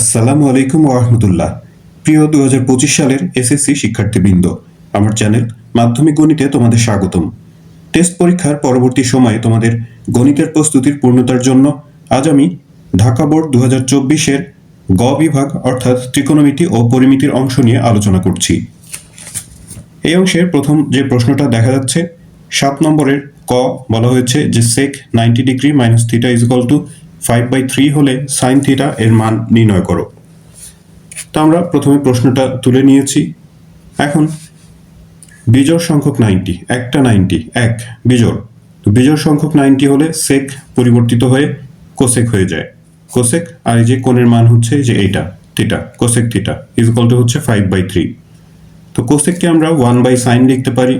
আসসালামু আলাইকুম ওয়া রাহমাতুল্লাহ। প্রিয় 2025 সালের এসএসসি শিক্ষার্থীবৃন্দ, আমার চ্যানেল মাধ্যমিক গণিতে তোমাদের স্বাগতম। টেস্ট পরীক্ষার পরবর্তী সময়ে তোমাদের গণিতের প্রস্তুতির পূর্ণতার জন্য আজ আমি ঢাকা বোর্ড 2024-এর গ বিভাগ অর্থাৎ ত্রিকোণমিতি ও পরিমিতির অংশ নিয়ে আলোচনা করছি। এই অংশের প্রথম যে প্রশ্নটা দেখা যাচ্ছে 7 নম্বরের ক বলা হয়েছে যে sec 90 degree minus theta is equal two 5/3 হলে সাইন থিটা এর মান নির্ণয় করো। তো আমরা প্রথমে প্রশ্নটা তুলে নিয়েছি। এখন বিজোড় সংখ্যক 90, একটা 90 এক বিজোড়, তো বিজোড় সংখ্যক 90 হলে sec পরিবর্তিত হয়ে কোসেক হয়ে যায়। কোসেক আর এই যে কোণের মান হচ্ছে যে এইটা theta, cosec theta is equal two হচ্ছে 5/3। তো কোসেককে আমরা 1/sin লিখতে পারি।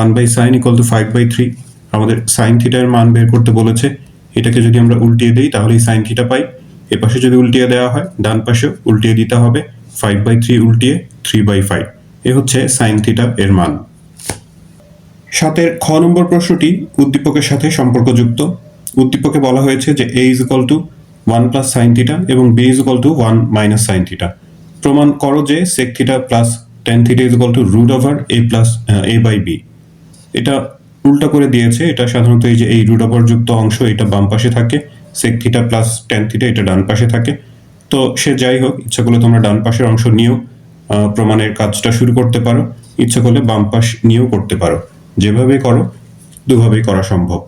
1/sin equal to 5/3। আমাদের সাইন থিটার মান বের করতে বলেছে, এটাকে যদি আমরা উল্টিয়ে দিই তাহলে সাইন থিটা পাই। এ পাশে যদি উল্টিয়ে দেওয়া হয় ডান পাশে উল্টিয়ে দিতে হবে, 5/3 উল্টিয়ে 3/5। এ হচ্ছে সাইন থিটা এর মান। সাতের খ নম্বর প্রশ্নটি উদ্দীপকের সাথে সম্পর্কযুক্ত। উদ্দীপকে বলা হয়েছে যে a is equal to 1 plus sine theta এবং b is equal to 1 minus sine theta. প্রমাণ করো যে sec theta plus tan theta is equal to root over a plus a by b। এটা উল্টা করে দিয়েছে, এটা সাধারণত এই যে এই রুট ওভার যুক্ত অংশ এটা বাম পাশে থাকে, sec theta plus tan theta এটা ডান পাশে থাকে। তো সে যাই হোক, ইচ্ছা করলে তোমরা ডান পাশের অংশ নিয়েও প্রমাণের কাজটা শুরু করতে পারো, ইচ্ছা করলে বাম পাশ নিয়েও করতে পারো। যেভাবে করো দুভাবেই করা সম্ভব।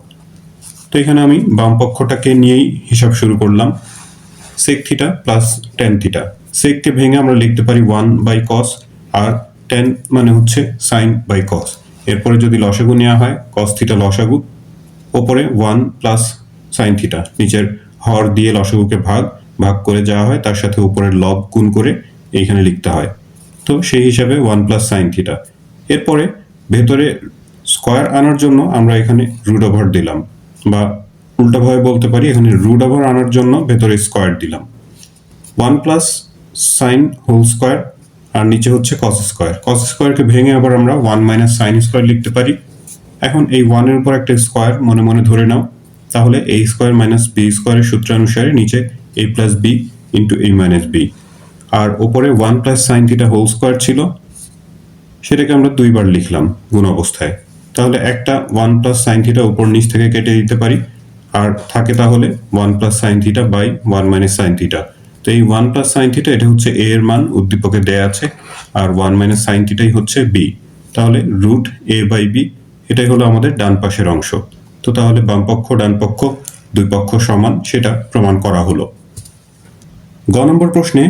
তো এখানে আমি বাম পক্ষটাকে নিয়েই হিসাব শুরু করলাম। sec theta plus tan theta, secকে ভেঙে আমরা লিখতে পারি 1/cos আর tan মানে হচ্ছে sin বাই cos। এরপরে যদি লসাগু নেওয়া হয় cos থিটা লসাগু, ওপরে 1 প্লাস sin থিটা, নিচের হর দিয়ে লসাগুকে ভাগ করে যাওয়া হয়, তার সাথে উপরের লব গুণ করে এইখানে লিখতে হয়। তো সেই হিসাবে 1 প্লাস sin থিটা। এরপরে ভেতরে স্কয়ার আনার জন্য আমরা এখানে রুট ওভার দিলাম, বা উল্টাভাবে বলতে পারি এখানে রুট ওভার আনার জন্য ভেতরে স্কয়ার দিলাম। 1 প্লাস সাইন হোল স্কয়ার আর নিচে হচ্ছে cos স্কয়ার। cos স্কয়ারকে ভেঙে আবার আমরা 1 মাইনাস সাইন স্কয়ার লিখতে পারি। এখন এই 1 এর উপর একটা স্কয়ার মনে মনে ধরে নাও, তাহলে a স্কয়ার মাইনাস b স্কয়ারের সূত্রানুসারে নিচে a plus b into a minus b। আর উপরে 1 plus sine theta whole square ছিল, সেটাকে আমরা দুইবার লিখলাম গুণ অবস্থায়। তাহলে একটা 1 প্লাস সাইন থিটা উপর নিচ থেকে কেটে দিতে পারি, আর থাকে তাহলে 1 plus sine theta by 1 minus sine theta. তো এই 1 প্লাস সাইন থিটা এটা হচ্ছে a এর মান, উদ্দীপকে দেয়া আছে, আর 1 মাইনাস সাইন থিটাই হচ্ছে b। তাহলে রুট a বাই b এটাই হলো আমাদের ডান পাশের অংশ। তো তাহলে বাম পক্ষ ডান পক্ষ দুই পক্ষ সমান, সেটা প্রমাণ করা হলো। গ নম্বর প্রশ্নে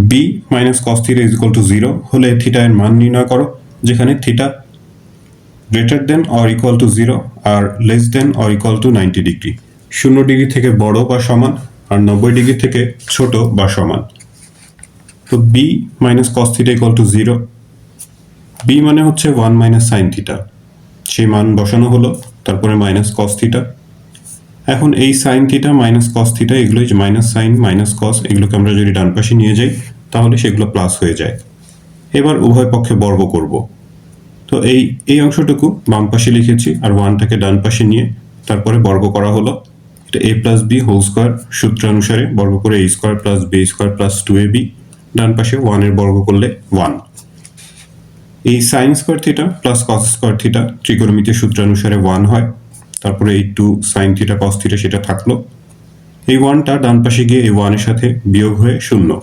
b minus cos theta is equal to 0 হলে থিটা এর মান নির্ণয় করো, যেখানে theta greater than or equal to 0 আর less than or equal to 90 degree. 0 degree থেকে বড় বা সমান আর 90 ডিগ্রি থেকে ছোট বা সমান। তো b minus cos theta equal to 0, b মানে হচ্ছে 1 মাইনাস সাইন থিটা, সেই মান বসানো হলো, তারপরে মাইনাস cos থিটা। এখন এই sine theta minus cos theta এগুলো মাইনাস সাইন মাইনাস cos এগুলোকে আমরা যদি ডান পাশে নিয়ে যাই তাহলে সেগুলো প্লাস হয়ে যায়। এবার উভয় পক্ষে বর্গ করব। তো এই অংশটুকু বাম পাশে লিখেছি আর 1টাকে ডান পাশে নিয়ে তারপরে বর্গ করা হলো। এটা a plus b whole square সূত্রানুসারে বর্গ করে a square plus b square plus 2ab, ডান পাশে 1 এর বর্গ করলে 1। এই sine square theta plus cos square theta ত্রিকোণমিতির সূত্রানুসারে 1 হয়। তারপরে এই 2 সাইন থিটা cos থিটা সেটা থাকলো। এই 1টা ডান পাশে গিয়ে এই 1 এর সাথে বিয়োগ হয়ে 0।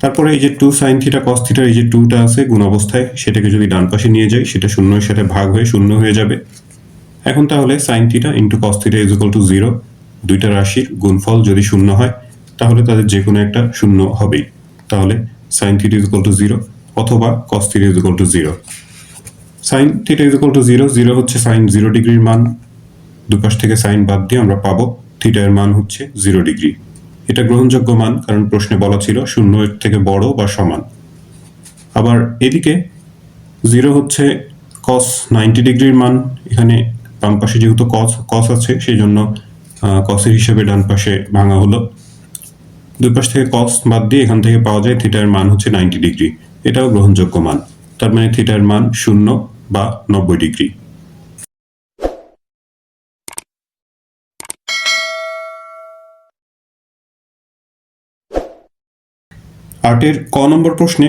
তারপরে এই যে 2 সাইন থিটা cos থিটা এই যে 2টা আছে গুণ অবস্থায়, সেটাকে যদি ডান পাশে নিয়ে যাই সেটা 0 এর সাথে ভাগ হয়ে 0 হয়ে যাবে। এখন তাহলে sine theta into cos theta is equal to 0, দুইটা রাশির গুণফল যদি 0 হয় তাহলে তাদের যে কোনো একটা 0 হবেই। তাহলে sine theta is equal to 0 অথবা cos theta is equal to 0। Sine theta is equal to 0, 0 হচ্ছে সাইন 0 ডিগ্রির মান, দুপাশ থেকে সাইন বাদ দিয়ে আমরা পাবো থিটা এর মান হচ্ছে 0 ডিগ্রি। এটা গ্রহণযোগ্য মান, কারণ প্রশ্নে বলা ছিল 0 এর থেকে বড় বা সমান। আবার এদিকে 0 হচ্ছে cos 90 ডিগ্রির মান, এখানে বাম পাশে যেহেতু cos আছে সেই জন্য cos এর হিসেবে ডান পাশে ভাঙা হলো। দুই পাশ থেকে cos বাদ দিয়ে এখান থেকে পাওয়া যায় থিটার মান হচ্ছে 90 ডিগ্রি, এটাও গ্রহণযোগ্য মান। তার মানে থিটার মান 0 বা 90 ডিগ্রি। 8-এর ক নম্বর প্রশ্নে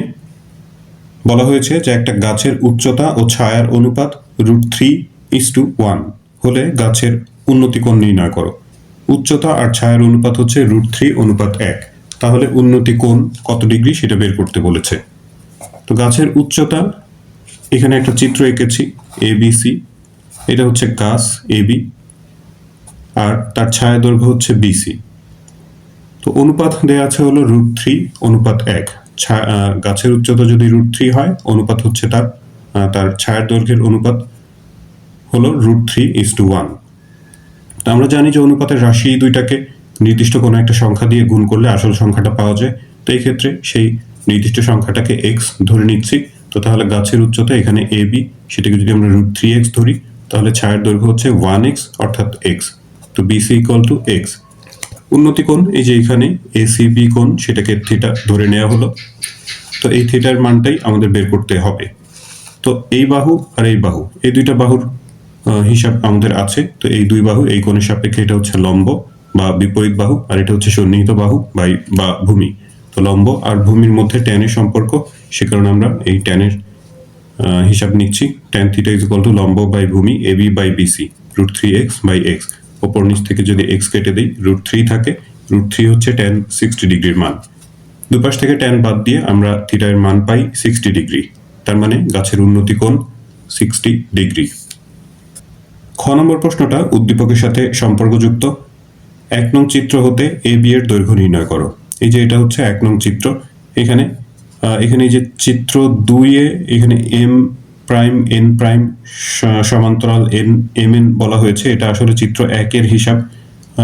বলা হয়েছে যে একটা গাছের উচ্চতা ও ছায়ার অনুপাত √3:1 হলে গাছের উন্নতি কোণ নির্ণয় করো। উচ্চতা আর ছায়ার অনুপাত হচ্ছে √3:1। তাহলে উন্নতি কোণ কত ডিগ্রি সেটা বের করতে বলেছে। তো গাছের উচ্চতা, এখানে একটা চিত্র এঁকেছি ABC, এটা হচ্ছে গাছ AB আর তার ছায়া দৈর্ঘ্য হচ্ছে BC। তো অনুপাত দেয়া আছে হলো √3:1। গাছের উচ্চতা যদি √3 হয়, অনুপাত হচ্ছে তার ছায়ার দৈর্ঘ্যের অনুপাত হলো √3:1। তো আমরা জানি যে অনুপাতের রাশি দুইটাকে নির্দিষ্ট কোনো একটা সংখ্যা দিয়ে গুণ করলে আসল সংখ্যাটা পাওয়া যায়। তো এই ক্ষেত্রে সেই নির্দিষ্ট সংখ্যাটাকে x ধরে নিচ্ছি। তো তাহলে গাছের উচ্চতা এখানে AB, সেটাকে যদি আমরা √3x ধরি, তাহলে ছায়ার দৈর্ঘ্য হচ্ছে 1x অর্থাৎ x। তো BC = x। উন্নতি কোণ এই যে এখানে ACB কোণ, সেটাকে থিটা ধরে নেওয়া হলো। তো এই থিটার মানটাই আমাদের বের করতে হবে। তো এই বাহু আর এই বাহু, এই দুইটা বাহুর হিসাব আমাদের আছে। তো এই দুই বাহু এই কোণের সাপেক্ষে এটা হচ্ছে লম্ব বা বিপরীত বাহু, আর এটা হচ্ছে সন্নিহিত বাহু বা ভূমি। তো লম্ব আর ভূমির মধ্যে ট্যানের সম্পর্ক, সে কারণে আমরা এই ট্যানের হিসাব নিচ্ছি। tan θ = লম্ব বাই ভূমি AB/BC √3x/x। ওপর নিচ থেকে যদি x কেটে দেই, √3 থাকে, √3 হচ্ছে tan 60 ডিগ্রির মান। দুপাশ থেকে tan বাদ দিয়ে আমরা থিটার মান পাই 60 ডিগ্রি। তার মানে গাছের উন্নতি কোণ 60 ডিগ্রি। খ নম্বর প্রশ্নটা উদ্দীপকের সাথে সম্পর্কযুক্ত। 1 নং চিত্র হতে AB এর দৈর্ঘ্য নির্ণয় করো। এই যে এটা হচ্ছে 1 নং চিত্র। এখানে এই যে চিত্র 2-এ এখানে M', N' সমান্তরাল MN বলা হয়েছে। এটা আসলে চিত্র 1-এর হিসাব,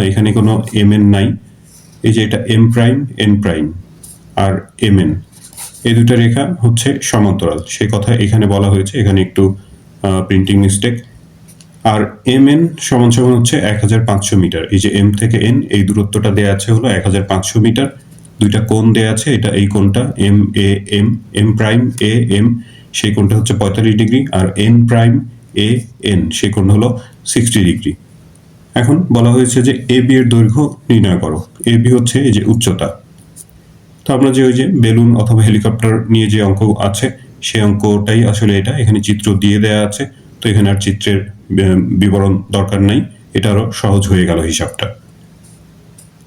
এখানে কোনো MN নাই। এই যে এটা M', N' আর MN, এই দুটো রেখা হচ্ছে সমান্তরাল, সেই কথা এখানে বলা হয়েছে। এখানে একটু প্রিন্টিং মিস্টেক। আর MN সমান হচ্ছে 1500 মিটার। এই যে M থেকে N এই দূরত্বটা দেয়া আছে হলো 1500 মিটার। দুইটা কোণ দেয়া আছে, এটা এই কোণটা MAM, M', সেই কোণটা হচ্ছে 45 ডিগ্রি, আর N', সেই কোণ হলো 60 ডিগ্রি। এখন বলা হয়েছে যে AB এর দৈর্ঘ্য নির্ণয় করো। AB হচ্ছে এই যে উচ্চতা। তো আমরা যে ওই যে বেলুন অথবা হেলিকপ্টার নিয়ে যে অঙ্ক আছে, সেই অঙ্কটাই আসলে এটা। এখানে চিত্র দিয়ে দেয়া আছে, তো এখানে আর চিত্রের বিবরণ দরকার নাই, এটা আরো সহজ হয়ে গেল হিসাবটা।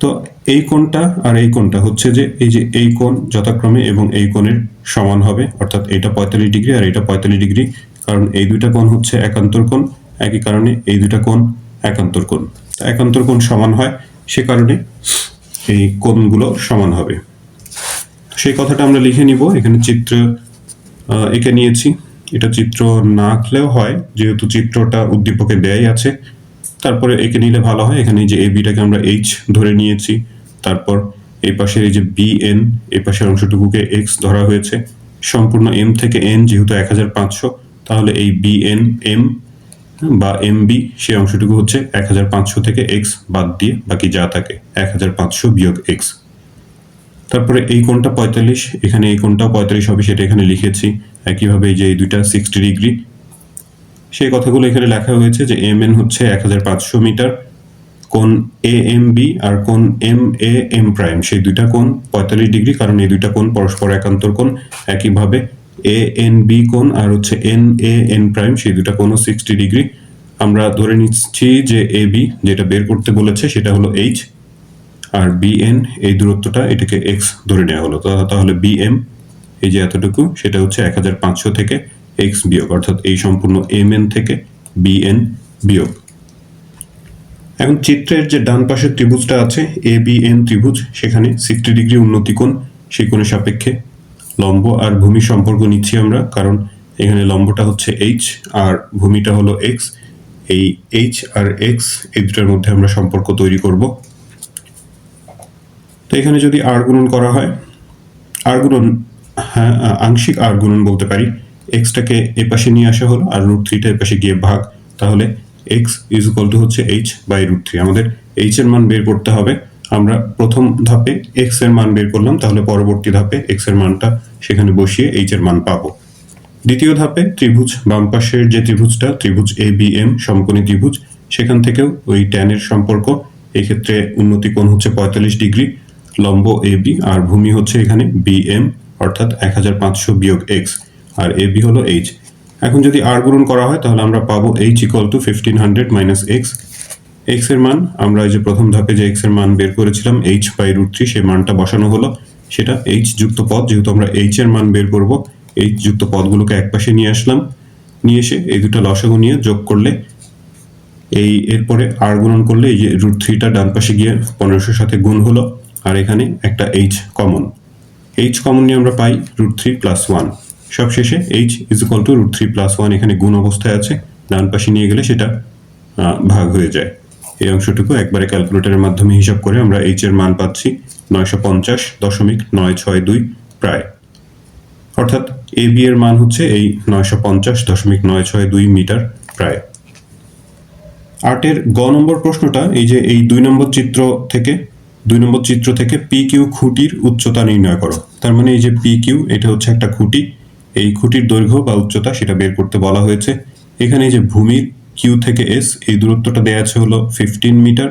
তো এই কোণটা আর এই কোণটা হচ্ছে যে এই যে এই কোণ যথাক্রমে এবং এই কোণের সমান হবে, অর্থাৎ এটা 45 ডিগ্রি আর এটা 45 ডিগ্রি, কারণ এই দুইটা কোণ হচ্ছে একান্তর কোণ। একই কারণে এই দুইটা কোণ একান্তর কোণ। একান্তর কোণ সমান হয়, সে কারণে এই কোণগুলো সমান হবে। সেই কথাটা আমরা লিখে নিব। এখানে চিত্র এঁকে নিয়েছি। এটা চিত্র না আঁকলেও হয়, যেহেতু চিত্রটা উদ্দীপকে দেয়াই আছে। তারপরে এঁকে নিলে ভালো হয়। এখানে যে ABটাকে আমরা H ধরে নিয়েছি, তারপর এই পাশের এই যে BN, এই পাশের অংশটুকুকে X ধরা হয়েছে। সম্পূর্ণ M থেকে N যেহেতু 1500, তাহলে এই BNM বা MB সেই অংশটুকু হচ্ছে 1500 থেকে X বাদ দিয়ে বাকি যা থাকে 1500 - X। তারপরে এই কোণটা 45, এখানে এই কোণটাও 45 হবে, সেটা এখানে লিখেছি। একইভাবে এই যে এই দুইটা 60 ডিগ্রি, সেই কথাগুলো এখানে লেখা হয়েছে যে MN হচ্ছে 1500 মিটার, কোণ AMB আর কোণ MAM', সেই দুইটা কোণ 45 ডিগ্রি, কারণ এই দুইটা কোণ পরস্পর একান্তর কোণ। একইভাবে ANB কোণ আর হচ্ছে NAN', সেই দুইটা কোণও 60 ডিগ্রি। আমরা ধরে নিচ্ছি যে AB যেটা বের করতে বলেছে সেটা হলো H, আর BN এই দূরত্বটা, এটাকে X ধরে নেওয়া হলো। তাহলে BM এই যে এতটুকু, সেটা হচ্ছে 1500 থেকে X বিয়োগ, অর্থাৎ এই সম্পূর্ণ MN থেকে BN বিয়োগ। এখন চিত্রের যে ডান পাশের ত্রিভুজটা আছে ABN ত্রিভুজ, সেখানে 60 ডিগ্রি উন্নতি কোণ, সেই কোণের সাপেক্ষে লম্ব আর ভূমি সম্পর্ক নিচ্ছি আমরা, কারণ এখানে লম্বটা হচ্ছে H আর ভূমিটা হলো X। এই H আর X এই দুটার মধ্যে আমরা সম্পর্ক তৈরি করব। তো এখানে যদি r গুণন করা হয়, r গুণন, হ্যাঁ আংশিক r গুণন বলতে পারি, x-টাকে এ পাশে নিয়ে আসা হলো আর √3টা এ পাশে গিয়ে ভাগ, তাহলে x = হচ্ছে h/√3। আমাদের h এর মান বের করতে হবে। আমরা প্রথম ধাপে x এর মান বের করলাম, তাহলে পরবর্তী ধাপে x এর মানটা সেখানে বসিয়ে h এর মান পাবো। দ্বিতীয় ধাপে ত্রিভুজ বাম পাশের যে ত্রিভুজটা, ত্রিভুজ ABM সমকোণী ত্রিভুজ, সেখান থেকেও ওই tan এর সম্পর্ক। এই ক্ষেত্রে উন্নতি কোণ হচ্ছে 45 ডিগ্রি, লম্ব AB আর ভূমি হচ্ছে এখানে BM অর্থাৎ 1500 বিয়োগ x আর AB হলো h। এখন যদি r গুণন করা হয় তাহলে আমরা পাবো h equal to 1500 minus x। x এর মান আমরা এই যে প্রথম ধাপে যে x এর মান বের করেছিলাম h বাই √3 সেই মানটা বসানো হলো, সেটা h যুক্ত পদ, যেহেতু আমরা h এর মান বের করব h যুক্ত পদগুলোকে একপাশে নিয়ে আসলাম, নিয়ে এসে এই দুটো লসাগু নিয়ে যোগ করলে এরপরে r গুণন করলে এই যে √3টা ডান পাশে গিয়ে 1500 সাথে গুণ হলো আর এখানে একটা h কমন নিয়ে আমরা পাই √3 প্লাস 1। সবশেষে h is equal two √3 plus 1 এখানে গুণ অবস্থায় আছে, ডান পাশে নিয়ে গেলে সেটা ভাগ হয়ে যায়। এই অংশটুকু একবারে ক্যালকুলেটরের মাধ্যমে হিসাব করে আমরা h এর মান পাচ্ছি 950.962 প্রায়, অর্থাৎ AB এর মান হচ্ছে এই 950.962 মিটার প্রায়। 8 এর গ নম্বর প্রশ্নটা এই যে এই 2 নম্বর চিত্র থেকে PQ খুঁটির উচ্চতা নির্ণয় করো। তার মানে এই যে PQ এটা হচ্ছে একটা খুঁটি, এই খুঁটির দৈর্ঘ্য বা উচ্চতা সেটা বের করতে বলা হয়েছে। এখানে এই যে ভূমির Q থেকে S এই দূরত্বটা দেয়া আছে হলো 15 মিটার,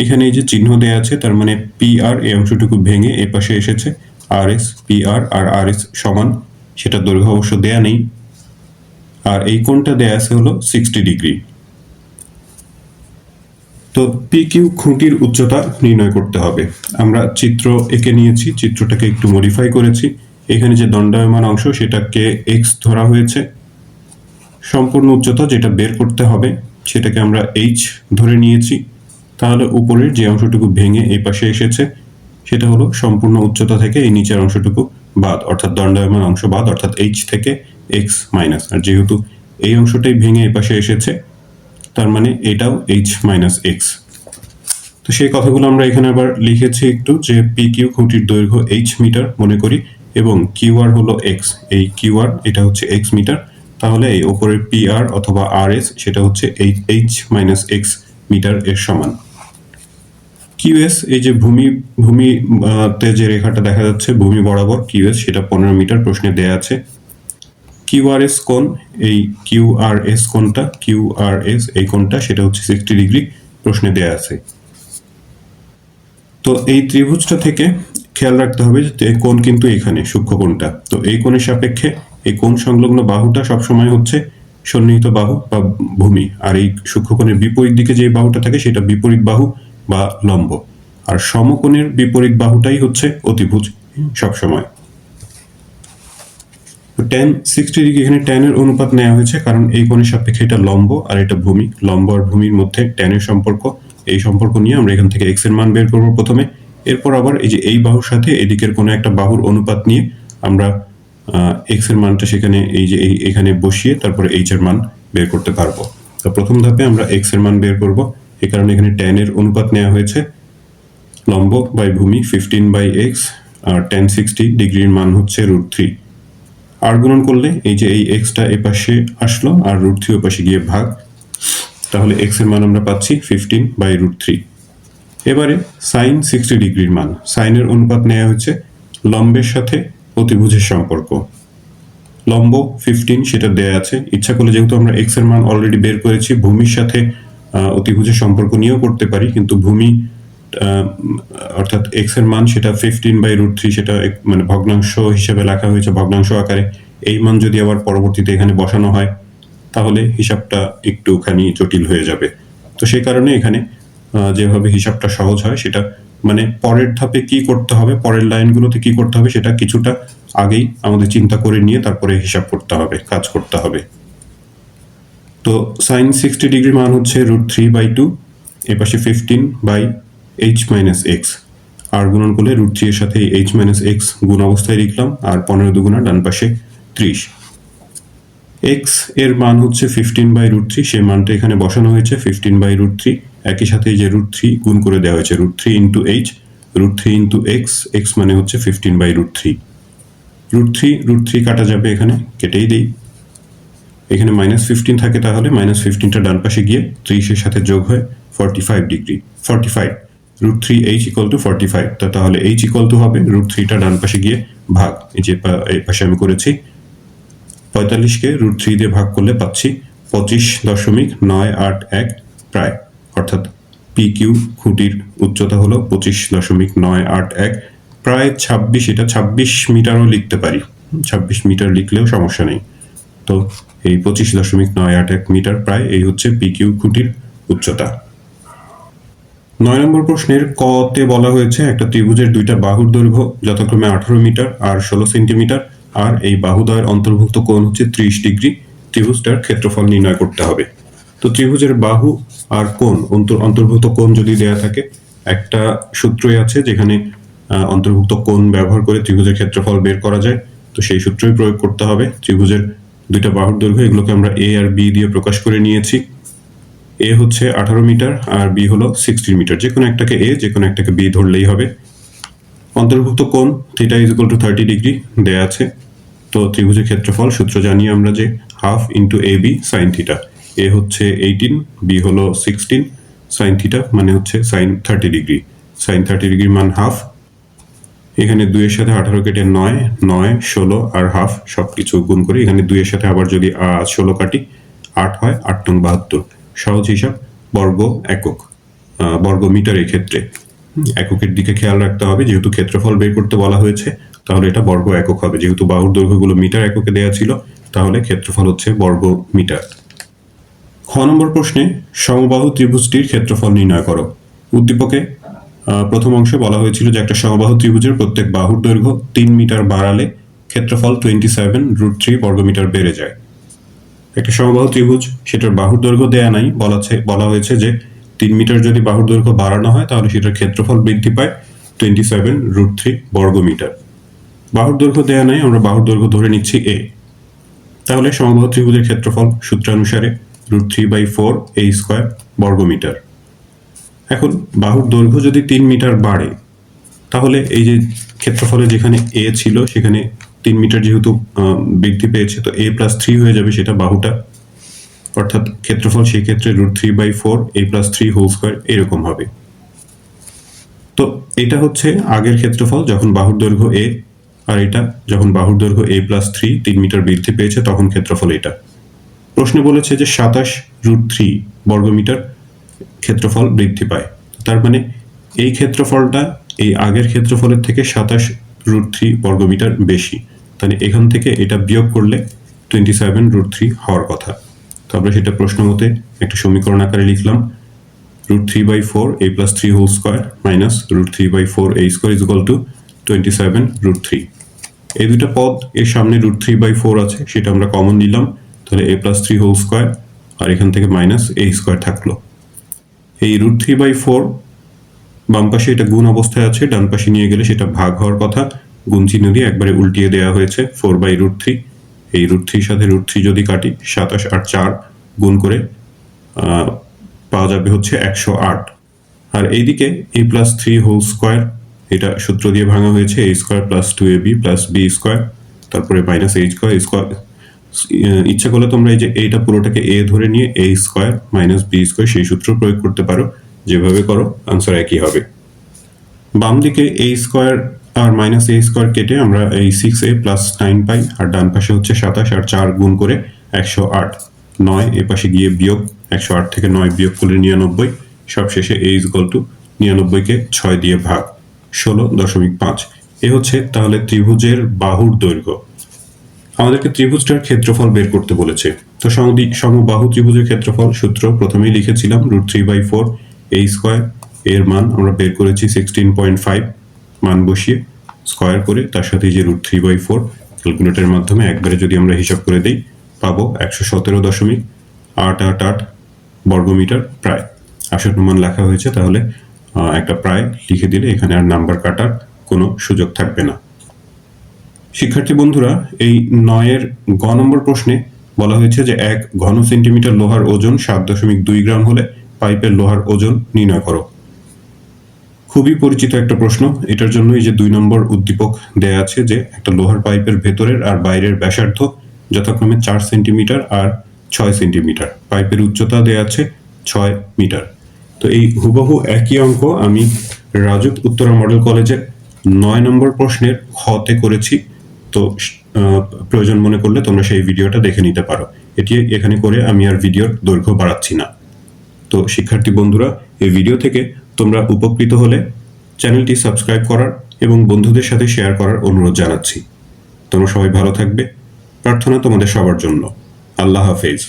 এখানে এই যে চিহ্ন দেয়া আছে তার মানে PR এই অংশটুকু ভেঙে এ পাশে এসেছে RS, PR আর RS সমান, সেটা দৈর্ঘ্য অবশ্য দেয়া নেই, আর এই কোণটা দেয়া আছে হলো 60 ডিগ্রি। তো PQ খুঁটির উচ্চতা নির্ণয় করতে হবে। আমরা চিত্র এঁকে নিয়েছি, চিত্রটাকে একটু মডিফাই করেছি। এখানে যে দণ্ডায়মান অংশ সেটাকে x ধরা হয়েছে, সম্পূর্ণ উচ্চতা যেটা বের করতে হবে সেটাকে আমরা h ধরে নিয়েছি। তাহলে উপরের যে অংশটুকু ভেঙে এই পাশে এসেছে সেটা হলো সম্পূর্ণ উচ্চতা থেকে এই নিচের অংশটুকু বাদ, অর্থাৎ দণ্ডায়মান অংশ বাদ, অর্থাৎ h থেকে x মাইনাস, আর যেহেতু এই অংশটাই ভেঙে এই পাশে এসেছে তার মানে এটাও h মাইনাস x। তো সেই কথাগুলো আমরা এখানে আবার লিখেছি একটু, যে PQ খুঁটির দৈর্ঘ্য h মিটার মনে করি এবং QR হলো x, এই QR এটা হচ্ছে x মিটার, তাহলে এই উপরের PR অথবা RS সেটা হচ্ছে h মাইনাস x মিটার এর সমান। QS এই যে ভূমিতে যে রেখাটা দেখা যাচ্ছে ভূমি বরাবর QS সেটা 15 মিটার প্রশ্নে দেয়া আছে। QRS কোণ, এই QRS কোণটা, QRS এই কোণটা সেটা হচ্ছে 60 ডিগ্রি প্রশ্নে দেয়া আছে। তো এই ত্রিভুজটা থেকে খেয়াল রাখতে হবে যে কোণ কিন্তু এখানে সূক্ষ্ম কোণটা, তো এই কোণের সাপেক্ষে এই কোণ সংলগ্ন বাহুটা সবসময় হচ্ছে সন্নিহিত বাহু বা ভূমি, আর এই সূক্ষ্ম কোণের বিপরীত দিকে যে বাহুটা থাকে সেটা বিপরীত বাহু বা লম্ব, আর সমকোণের বিপরীত বাহুটাই হচ্ছে অতিভুজ সবসময়। tan 60 ডিগ্রি, এখানে tan এর অনুপাত নেওয়া হয়েছে কারণ এই কোণের সাপেক্ষে এটা লম্ব আর এটা ভূমি, লম্ব আর ভূমির মধ্যে tan এর সম্পর্ক, এই সম্পর্ক নিয়ে আমরা এখান থেকে x এর মান বের করব প্রথমে, এরপর আবার এই যে এই বাহুর সাথে এদিকের কোনো একটা বাহুর অনুপাত নিয়ে আমরা x এর মানটা সেখানে এই যে এখানে বসিয়ে তারপরে h এর মান বের করতে পারবো। তো প্রথম ধাপে আমরা x এর মান বের করব, এই কারণে এখানে tan এর অনুপাত নেওয়া হয়েছে, লম্ব বাই ভূমি 15/x আর tan 60 ডিগ্রির মান হচ্ছে √3। আর গুণন করলে এই যে এই xটা এ পাশে আসলো আর √3 ওই পাশে গিয়ে ভাগ, তাহলে x এর মান আমরা পাচ্ছি 15/√3। এবারে sin 60 ডিগ্রির মান, sin এর অনুপাত নেওয়া হচ্ছে লম্বের সাথে অতিভুজের সম্পর্ক, লম্ব 15 সেটা দেয়া আছে, ইচ্ছা করলে যেহেতু আমরা x এর মান অলরেডি বের করেছি ভূমির সাথে অতিভুজের সম্পর্ক নিয়েও করতে পারি, কিন্তু ভূমি অর্থাৎ x এর মান সেটা 15/√3 সেটা মানে ভগ্নাংশ হিসেবে লেখা হয়েছে ভগ্নাংশ আকারে, এই মান যদি আবার পরবর্তীতে এখানে বসানো হয় তাহলে হিসাবটা একটুখানি জটিল হয়ে যাবে। তো সেই কারণে এখানে যেভাবে হিসাবটা সহজ হয় সেটা মানে পরের ধাপে কি করতে হবে, পরের লাইনগুলোতে কি করতে হবে সেটা কিছুটা আগেই আমাদের চিন্তা করে নিয়ে তারপরে হিসাব করতে হবে, কাজ করতে হবে। তো sin 60 ডিগ্রি মান হচ্ছে √3/2, এ পাশে 15/h মাইনাস x, আর গুণন করলে √3 এর সাথে h মাইনাস x গুণ অবস্থায় লিখলাম, আর 15 দুগুণা ডান পাশে 30। x এর মান হচ্ছে 15/√3, সেই মানটা এখানে বসানো হয়েছে 15/√3, একই সাথে যে √3 গুণ করে দেওয়া হয়েছে √3 ইন্টু h, √3 ইন্টু x মানে হচ্ছে 15/√3। √3 কাটা যাবে, এখানে কেটেই দেই, এখানে -15 থাকে তাহলে -15টা ডান পাশে গিয়ে 30 এর সাথে যোগ হয় 45 ডিগ্রি, 45 √3h ইকুয়াল টু 45, তাহলে h ইকুয়াল টু হবে √3টা ডান পাশে গিয়ে ভাগ, এই যে এই পাশে আমি করেছি 45কে √3 দিয়ে ভাগ করলে পাচ্ছি 25.981 প্রায়, অর্থাৎ পি কিউ খুঁটির উচ্চতা হলো 25.981, প্রায় 26, এটা 26 মিটারও লিখতে পারি, 26 মিটার লিখলেও সমস্যা নেই। তো এই 25.981 মিটার প্রায়, এই হচ্ছে পি কিউ খুঁটির উচ্চতা। 9 নম্বর প্রশ্নের কতে বলা হয়েছে একটা ত্রিভুজের দুইটা বাহুর দৈর্ঘ্য যথাক্রমে 18 মিটার আর 16 সেন্টিমিটার, আর এই বাহুদ্বয়ের অন্তর্ভুক্ত কোণ হচ্ছে 30 ডিগ্রি। ত্রিভুজটার ক্ষেত্রফল নির্ণয় করতে হবে। তো ত্রিভুজের বাহু আর কোণ, অন্তর্ভুক্ত কোণ যদি দেয়া থাকে, একটা সূত্রই আছে যেখানে অন্তর্ভুক্ত কোণ ব্যবহার করে ত্রিভুজের ক্ষেত্রফল বের করা যায়। তো সেই সূত্রই প্রয়োগ করতে হবে। ত্রিভুজের দুইটা বাহুর দৈর্ঘ্য, এগুলোকে আমরা এ আর বি দিয়ে প্রকাশ করে নিয়েছি। এ হচ্ছে 18 মিটার আর বি হলো 16 মিটার। যে কোনো একটাকে এ, যে কোনো একটাকে বি ধরলেই হবে। অন্তর্ভুক্ত কোণ theta is equal two 30 degree দেয়া আছে। তো ত্রিভুজের ক্ষেত্রফল সূত্র জানি আমরা যে half into A B sine theta. এ হচ্ছে 18, বি হলো 16, সাইন থিটা মানে হচ্ছে সাইন 30 ডিগ্রি। সাইন 30 ডিগ্রির মান হাফ। এখানে 2 এর সাথে 18 কেটে 9, 9, 16 আর হাফ সবকিছু গুণ করি। এখানে 2 এর সাথে আবার যদি 16 কাটি 8 হয়, 8 টং 72। সহজ হিসাব, বর্গ একক, বর্গ মিটার। এই ক্ষেত্রে এককের দিকে খেয়াল রাখতে হবে, যেহেতু ক্ষেত্রফল বের করতে বলা হয়েছে তাহলে এটা বর্গ একক হবে। যেহেতু বাহুর দৈর্ঘ্যগুলো মিটার এককে দেওয়া ছিল, তাহলে ক্ষেত্রফল হচ্ছে বর্গ মিটার। খ নম্বর প্রশ্নে সমবাহু ত্রিভুজটির ক্ষেত্রফল নির্ণয় করো। উদ্দীপকে প্রথম অংশে বলা হয়েছিল যে একটা সমবাহু ত্রিভুজের প্রত্যেক বাহুর দৈর্ঘ্য 3 মিটার বাড়ালে ক্ষেত্রফল 27√3 বর্গমিটার বেড়ে যায়। একটা সমবাহু ত্রিভুজ, সেটার বাহুর দৈর্ঘ্য দেয়া নাই, বলা হয়েছে যে 3 মিটার যদি বাহুর দৈর্ঘ্য বাড়ানো হয় তাহলে সেটার ক্ষেত্রফল বৃদ্ধি পায় 27√3 বর্গমিটার। বাহুর দৈর্ঘ্য দেয়া নাই, আমরা বাহুর দৈর্ঘ্য ধরে নিচ্ছি এ। তাহলে সমবাহু ত্রিভুজের ক্ষেত্রফল সূত্রানুসারে √3/4 a স্কয়ার বর্গমিটার। এখন বাহুর দৈর্ঘ্য যদি 3 মিটার বাড়ে, তাহলে এই যে ক্ষেত্রফলে যেখানে এ ছিল সেখানে 3 মিটার যেহেতু বৃদ্ধি পেয়েছে, তো a + 3 হয়ে যাবে সেটা বাহুটা, অর্থাৎ ক্ষেত্রফল সেই ক্ষেত্রে √3/4 a + 3 হোল স্কয়ার এরকম হবে। তো এটা হচ্ছে আগের ক্ষেত্রফল যখন বাহুর দৈর্ঘ্য a, আর এটা যখন বাহুর দৈর্ঘ্য a + 3 মিটার বৃদ্ধি পেয়েছে তখন ক্ষেত্রফল এটা। প্রশ্নে বলেছে যে 27√3 বর্গমিটার ক্ষেত্রফল বৃদ্ধি পায়। তার মানে এই ক্ষেত্রফলটা এই আগের ক্ষেত্রফলের থেকে 27√3 বর্গমিটার বেশি। তাহলে এখান থেকে এটা বিয়োগ করলে 27√3 হওয়ার কথা। তো আমরা সেটা প্রশ্ন মতে একটা সমীকরণ আকারে লিখলাম, √3/4 a + 3 whole square minus √3/4 a square is equal to 27√3। এই দুটো পদ এর সামনে √3/4 আছে, সেটা আমরা কমন নিলাম, তাহলে a + 3 হোল স্কয়ার আর এখান থেকে মাইনাস a স্কয়ার থাকলো। এই √3/4 বাম পাশে এটা গুণ অবস্থায় আছে, ডান পাশে নিয়ে গেলে সেটা ভাগ হওয়ার কথা, গুণ চিহ্ন দিয়ে একবারে উল্টিয়ে দেওয়া হয়েছে 4/√3। এই √3 সাথে √3 যদি কাটি 27 আর 4 গুণ করে পাওয়া যাবে হচ্ছে 108। আর এইদিকে a + 3 হোল স্কয়ার, এটা সূত্র দিয়ে ভাঙা হয়েছে a square + 2ab + b square, তারপরে মাইনাস a স্কয়ার। ইচ্ছা করলে তোমরা এই যে এইটা পুরোটাকে a ধরে নিয়ে a স্কয়ার - b স্কয়ার সেই সূত্র প্রয়োগ করতে পারো। যেভাবে করো আনসার একই হবে। বাম দিকে a স্কয়ার আর মাইনাস a স্কয়ার কেটে আমরা এই 6a + 9 পাই, আর ডান পাশে হচ্ছে 27 আর 4 গুণ করে 108। 9 এ পাশে গিয়ে বিয়োগ, 108 থেকে 9 বিয়োগ করলে 99। সবশেষে a = 99 কে 6 দিয়ে ভাগ, 16.5। এ হচ্ছে তাহলে ত্রিভুজের বাহুর দৈর্ঘ্য। আমাদেরকে ত্রিভুজটার ক্ষেত্রফল বের করতে বলেছে। তো সমবাহু ত্রিভুজের ক্ষেত্রফল সূত্র প্রথমেই লিখেছিলাম √3/4 a স্কয়ার। এর মান আমরা বের করেছি 16.5, মান বসিয়ে স্কয়ার করে তার সাথে যে √3/4 ক্যালকুলেটরের মাধ্যমে একবারে যদি আমরা হিসাব করে দেই পাবো 117.888 বর্গমিটার প্রায়। আসন্ন মান লেখা হয়েছে, তাহলে একটা প্রায় লিখে দিলে এখানে আর নাম্বার কাটার কোনো সুযোগ থাকবে না। শিক্ষার্থী বন্ধুরা, এই 9-এর গ নম্বর প্রশ্নে বলা হয়েছে যে 1 ঘন সেন্টিমিটার লোহার ওজন 7.2 গ্রাম হলে পাইপের লোহার ওজন নির্ণয় করো। খুবই পরিচিত একটা প্রশ্ন। এটার জন্য এই যে 2 নম্বর উদ্দীপক দেয়া আছে যে একটা লোহার পাইপের ভেতরের আর বাইরের ব্যাসার্ধ যথাক্রমে 4 সেন্টিমিটার আর 6 সেন্টিমিটার। পাইপের উচ্চতা দেয়া আছে 6 মিটার। তো এই হুবহু একই অঙ্ক আমি রাজুক উত্তরা মডেল কলেজের 9 নম্বর প্রশ্নের খতে করেছি। তো প্রয়োজন মনে করলে তোমরা সেই ভিডিওটা দেখে নিতে পারো। এটি এখানে করে আমি আর ভিডিওর দৈর্ঘ্য বাড়াচ্ছি না। তো শিক্ষার্থী বন্ধুরা, এই ভিডিও থেকে তোমরা উপকৃত হলে চ্যানেলটি সাবস্ক্রাইব করার এবং বন্ধুদের সাথে শেয়ার করার অনুরোধ জানাচ্ছি। তোমরা সবাই ভালো থাকবে, প্রার্থনা তোমাদের সবার জন্য। আল্লাহ হাফেজ।